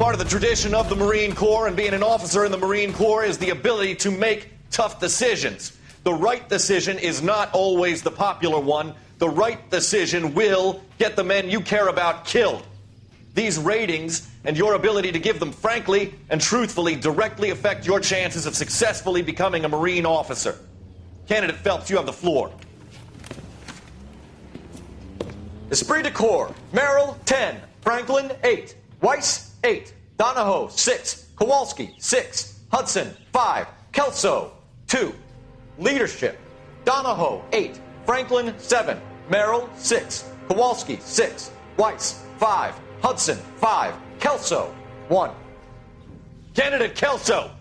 part of the tradition of the Marine Corps, and being an officer in the Marine Corps is the ability to make tough decisions. The right decision is not always the popular one. The right decision will get the men you care about killed. These ratings and your ability to give them frankly and truthfully directly affect your chances of successfully becoming a Marine officer. Candidate Phelps, you have the floor. Esprit de Corps, Merrill, 10. Franklin, 8. Weiss, 8. Donahoe, 6. Kowalski, 6. Hudson, 5. Kelso, 2. Leadership, Donahoe, 8. Franklin, 7. Merrill, 6. Kowalski, 6. Weiss, 5. Hudson, 5. Kelso, 1. Candidate Kelso.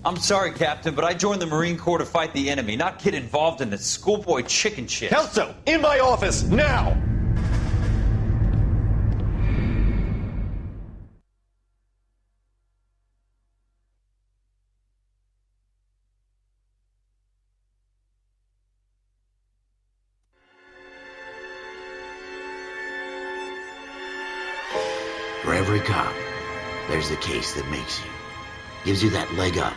I'm sorry, Captain, but I joined the Marine Corps to fight the enemy, not get involved in this schoolboy chicken shit. Kelso, in my office, now! For every cop, there's the case that makes you. Gives you that leg up.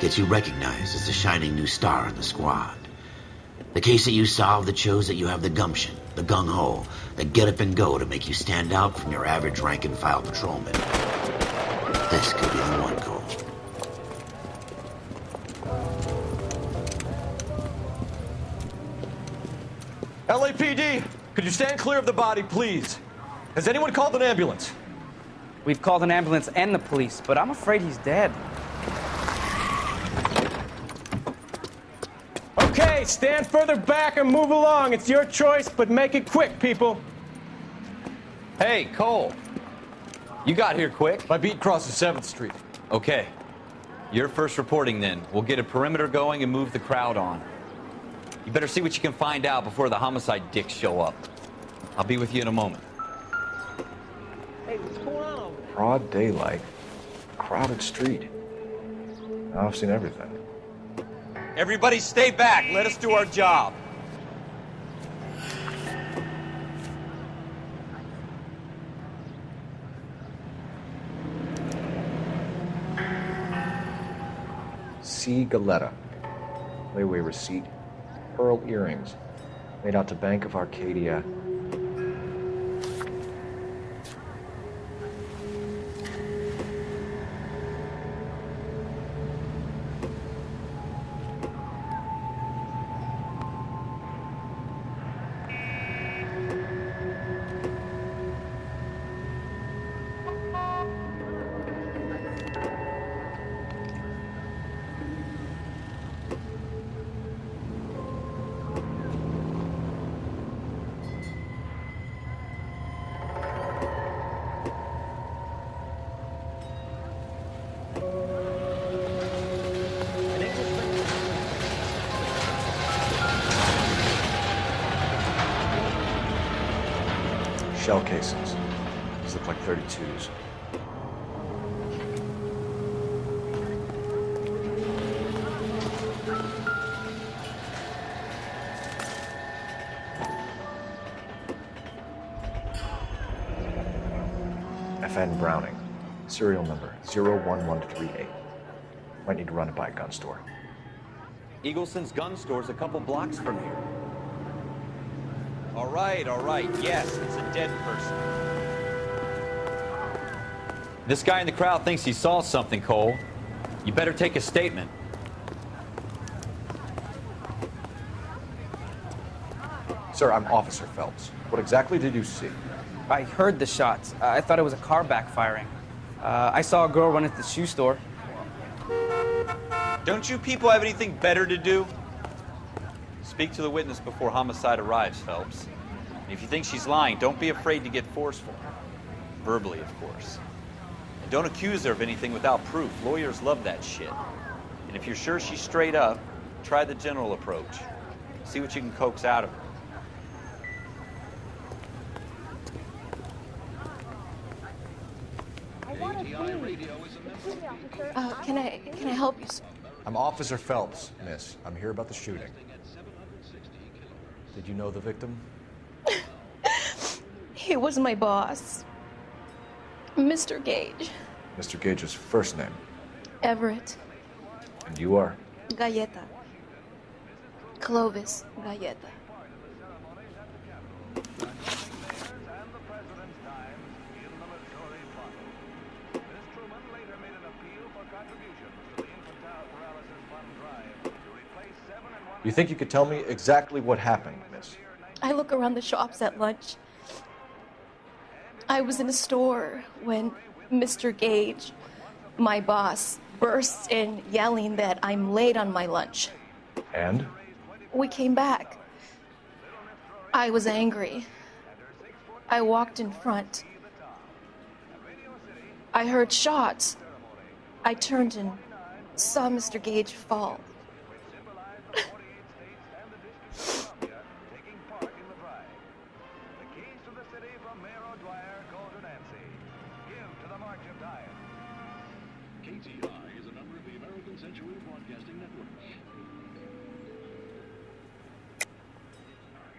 Gets you recognized as the shining new star in the squad. The case that you solve that shows that you have the gumption, the gung-ho, the get up and go to make you stand out from your average rank-and-file patrolman. This could be the one, Cole. LAPD, could you stand clear of the body, please? Has anyone called an ambulance? We've called an ambulance and the police, but I'm afraid he's dead. Okay, stand further back and move along. It's your choice, but make it quick, people. Hey, Cole. You got here quick. My beat crosses 7th Street. Okay. You're first reporting then. We'll get a perimeter going and move the crowd on. You better see what you can find out before the homicide dicks show up. I'll be with you in a moment. Hey, what's going on? Broad daylight, crowded street. Now I've seen everything. Everybody stay back. Let us do our job. C. Galetta. Layaway receipt. Pearl earrings. Made out to Bank of Arcadia. Shell casings. These look like 32s. FN Browning. Serial number 01138. Might need to run it by a gun store. Eagleson's gun store's a couple blocks from here. All right. Yes, it's a dead person. This guy in the crowd thinks he saw something, Cole. You better take a statement. Sir, I'm Officer Phelps. What exactly did you see? I heard the shots. I thought it was a car backfiring. I saw a girl run into the shoe store. Don't you people have anything better to do? Speak to the witness before homicide arrives, Phelps. And if you think she's lying, don't be afraid to get forceful. Verbally, of course. And don't accuse her of anything without proof. Lawyers love that shit. And if you're sure she's straight up, try the general approach. See what you can coax out of her. Can I help you, sir? I'm Officer Phelps, miss. I'm here about the shooting. Did you know the victim? He was my boss. Mr. Gage. Mr. Gage's first name. Everett. And you are? Galleta. Clovis Galleta. You think you could tell me exactly what happened, miss? I look around the shops at lunch. I was in a store when Mr. Gage, my boss, bursts in yelling that I'm late on my lunch. And? We came back. I was angry. I walked in front. I heard shots. I turned and saw Mr. Gage fall.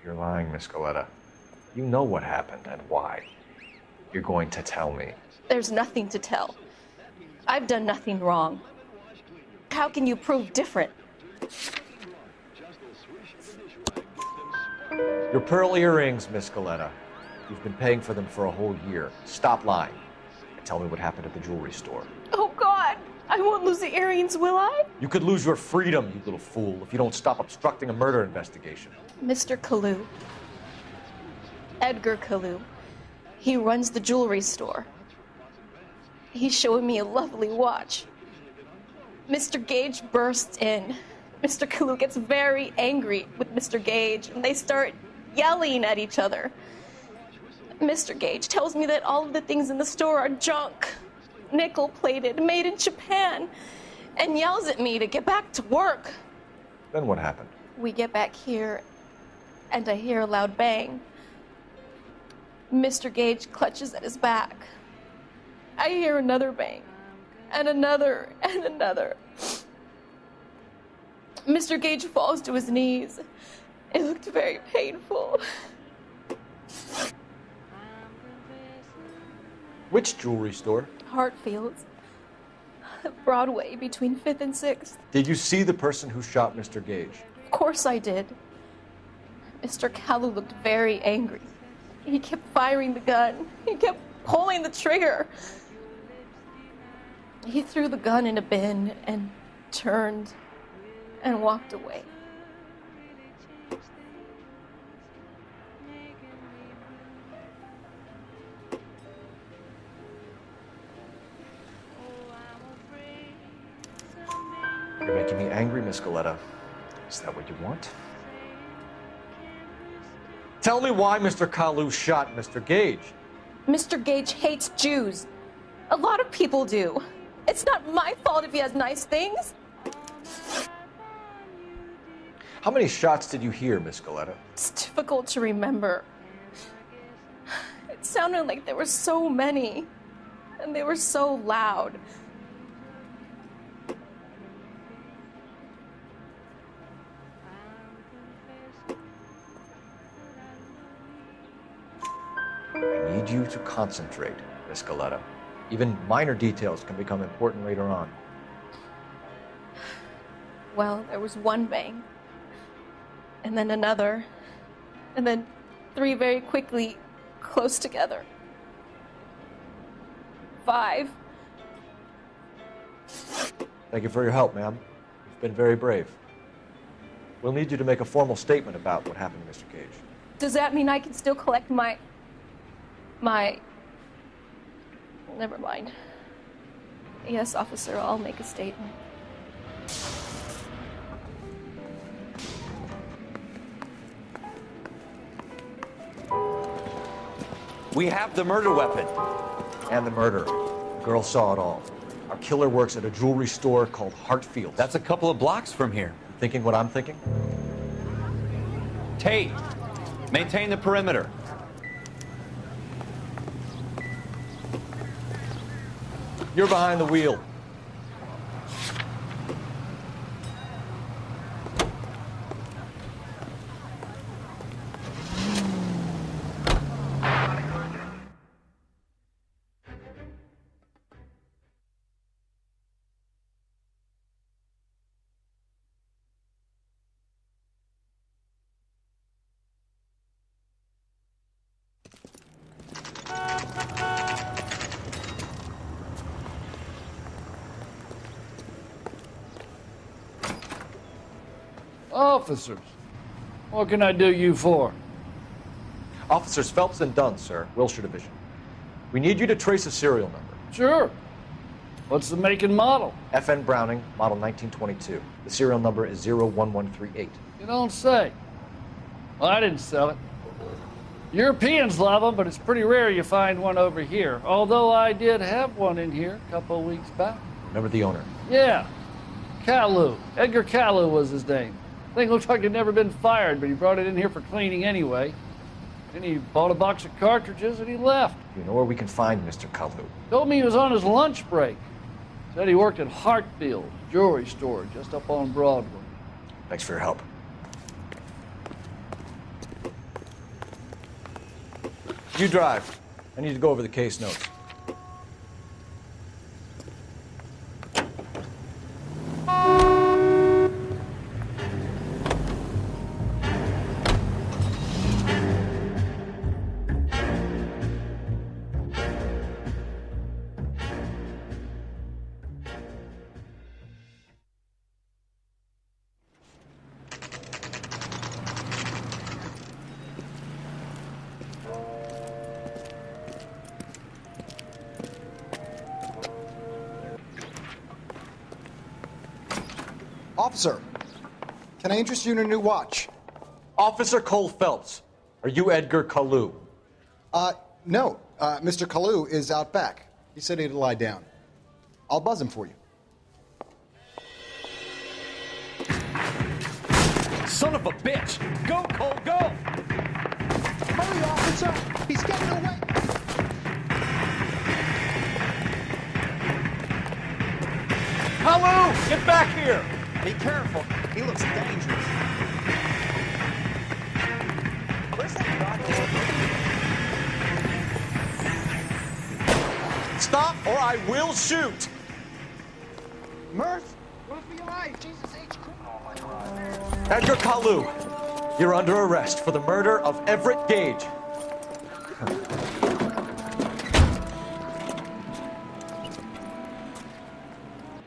You're lying, Miss Galetta. You know what happened and why. You're going to tell me. There's nothing to tell. I've done nothing wrong. How can you prove different? Your pearl earrings, Miss Galetta. You've been paying for them for a whole year. Stop lying. And tell me what happened at the jewelry store. Oh, God! I won't lose the earrings, will I? You could lose your freedom, you little fool, if you don't stop obstructing a murder investigation. Mr. Kalu. Edgar Kalu. He runs the jewelry store. He's showing me a lovely watch. Mr. Gage bursts in. Mr. Kalu gets very angry with Mr. Gage, and they start yelling at each other. Mr. Gage tells me that all of the things in the store are junk, nickel-plated, made in Japan, and yells at me to get back to work. Then what happened? We get back here, and I hear a loud bang. Mr. Gage clutches at his back. I hear another bang, and another, and another. Mr. Gage falls to his knees. It looked very painful. Which jewelry store? Hartfield's. Broadway, between 5th and 6th. Did you see the person who shot Mr. Gage? Of course I did. Mr. Kalu looked very angry. He kept firing the gun. He kept pulling the trigger. He threw the gun in a bin and turned and walked away. You're making me angry, Miss Galetta. Is that what you want? Tell me why Mr. Kalu shot Mr. Gage. Mr. Gage hates Jews. A lot of people do. It's not my fault if he has nice things. How many shots did you hear, Miss Galetta? It's difficult to remember. It sounded like there were so many, and they were so loud. I need you to concentrate, Miss Galetta. Even minor details can become important later on. Well, there was one bang, and then another, and then 3 very quickly, close together. 5. Thank you for your help, ma'am. You've been very brave. We'll need you to make a formal statement about what happened to Mr. Gage. Does that mean I can still collect my... Never mind. Yes, officer, I'll make a statement. We have the murder weapon. And the murderer. The girl saw it all. Our killer works at a jewelry store called Hartfield's. That's a couple of blocks from here. Thinking what I'm thinking? Tate, maintain the perimeter. You're behind the wheel. Officers, what can I do you for? Officers Phelps and Dunn, sir, Wilshire Division. We need you to trace a serial number. Sure. What's the make and model? FN Browning, model 1922. The serial number is 01138. You don't say. Well, I didn't sell it. Europeans love them, but it's pretty rare you find one over here. Although I did have one in here a couple of weeks back. Remember the owner? Yeah. Calu. Edgar Calu was his name. Thing looked like he'd never been fired, but he brought it in here for cleaning anyway. Then he bought a box of cartridges and he left. You know where we can find Mr. Kalu? Told me he was on his lunch break. Said he worked at Hartfield jewelry store just up on Broadway. Thanks for your help. You drive. I need to go over the case notes. Officer, can I interest you in a new watch? Officer Cole Phelps, are you Edgar Kalu? No. Mr. Kalu is out back. He said he'd lie down. I'll buzz him for you. Son of a bitch! Go, Cole, go! Hurry, officer! He's getting away! Kalu, get back here! Be careful. He looks dangerous. Where's that doctor? Stop or I will shoot! Murph? Will it be alive? Jesus H. Oh, my God. Edgar Kalu, you're under arrest for the murder of Everett Gage.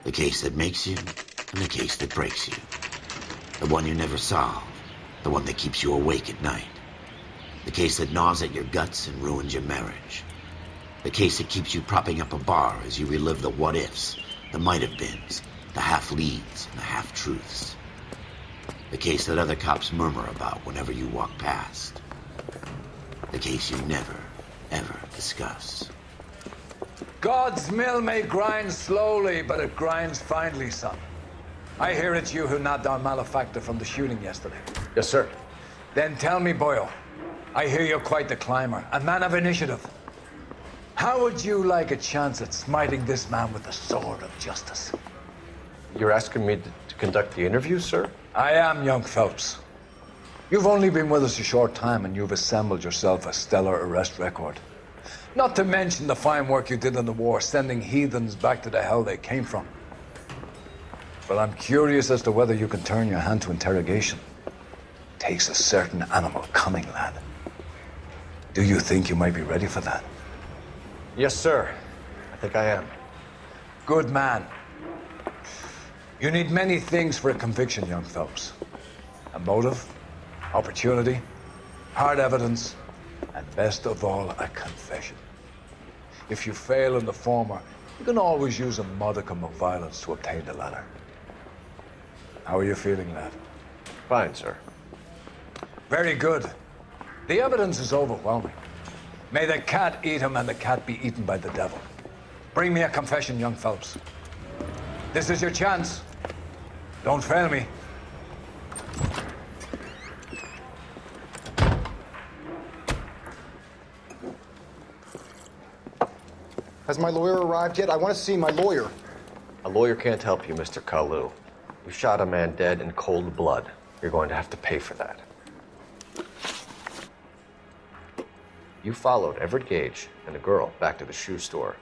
The case that makes you, and the case that breaks you. The one you never solve. The one that keeps you awake at night. The case that gnaws at your guts and ruins your marriage. The case that keeps you propping up a bar as you relive the what-ifs, the might-have-beens, the half-leads, and the half-truths. The case that other cops murmur about whenever you walk past. The case you never, ever discuss. God's mill may grind slowly, but it grinds finely, son. I hear it's you who nabbed our malefactor from the shooting yesterday. Yes, sir. Then tell me, Boyle, I hear you're quite the climber, a man of initiative. How would you like a chance at smiting this man with the sword of justice? You're asking me to conduct the interview, sir? I am, young Phelps. You've only been with us a short time, and you've assembled yourself a stellar arrest record. Not to mention the fine work you did in the war, sending heathens back to the hell they came from. But I'm curious as to whether you can turn your hand to interrogation. Takes a certain animal cunning, lad. Do you think you might be ready for that? Yes, sir. I think I am. Good man. You need many things for a conviction, young Phelps. A motive, opportunity, hard evidence, and best of all, a confession. If you fail in the former, you can always use a modicum of violence to obtain the latter. How are you feeling, lad? Fine, sir. Very good. The evidence is overwhelming. May the cat eat him and the cat be eaten by the devil. Bring me a confession, young Phelps. This is your chance. Don't fail me. Has my lawyer arrived yet? I want to see my lawyer. A lawyer can't help you, Mr. Kalu. You shot a man dead in cold blood. You're going to have to pay for that. You followed Everett Gage and a girl back to the shoe store.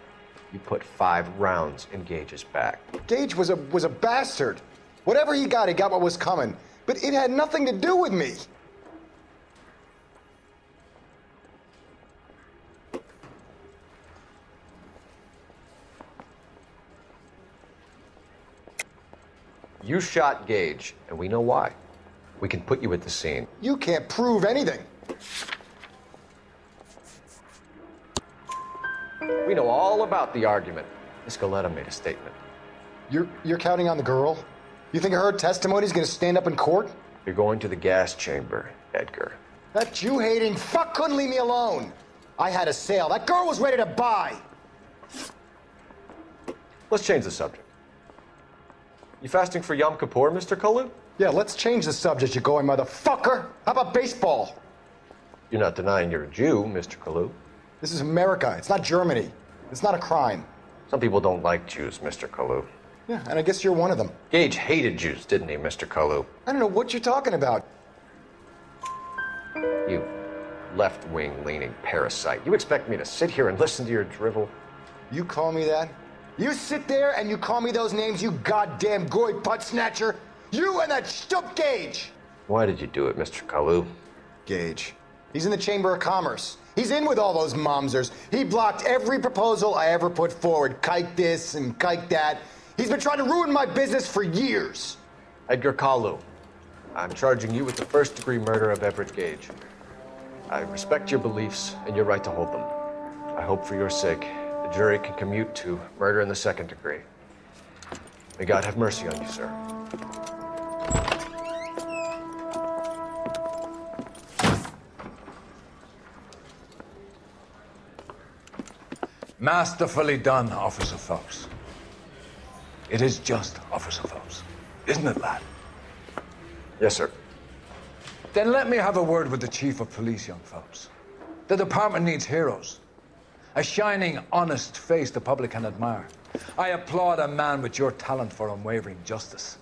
You put 5 rounds in Gage's back. Gage was a bastard. Whatever he got what was coming. But it had nothing to do with me. You shot Gage, and we know why. We can put you at the scene. You can't prove anything. We know all about the argument. Miss Goleta made a statement. You're counting on the girl? You think her testimony is going to stand up in court? You're going to the gas chamber, Edgar. That Jew-hating fuck couldn't leave me alone. I had a sale. That girl was ready to buy. Let's change the subject. You fasting for Yom Kippur, Mr. Kalu? Yeah, let's change the subject, you going motherfucker. How about baseball? You're not denying you're a Jew, Mr. Kalu. This is America. It's not Germany. It's not a crime. Some people don't like Jews, Mr. Kalu. Yeah, and I guess you're one of them. Gage hated Jews, didn't he, Mr. Kalu? I don't know what you're talking about. You left-wing leaning parasite. You expect me to sit here and listen to your drivel? You call me that? You sit there and you call me those names, you goddamn goy butt snatcher? You and that stup Gage! Why did you do it, Mr. Kalu? Gage. He's in the Chamber of Commerce. He's in with all those momsers. He blocked every proposal I ever put forward. Kike this and kike that. He's been trying to ruin my business for years. Edgar Kalu, I'm charging you with the first-degree murder of Everett Gage. I respect your beliefs and your right to hold them. I hope for your sake the jury can commute to murder in the second degree. May God have mercy on you, sir. Masterfully done, Officer Phelps. It is just Officer Phelps, isn't it, lad? Yes, sir. Then let me have a word with the Chief of Police, young Phelps. The department needs heroes. A shining, honest face the public can admire. I applaud a man with your talent for unwavering justice.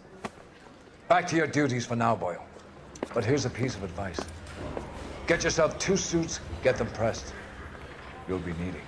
Back to your duties for now, Boyle. But here's a piece of advice. Get yourself 2 suits, get them pressed. You'll be needing.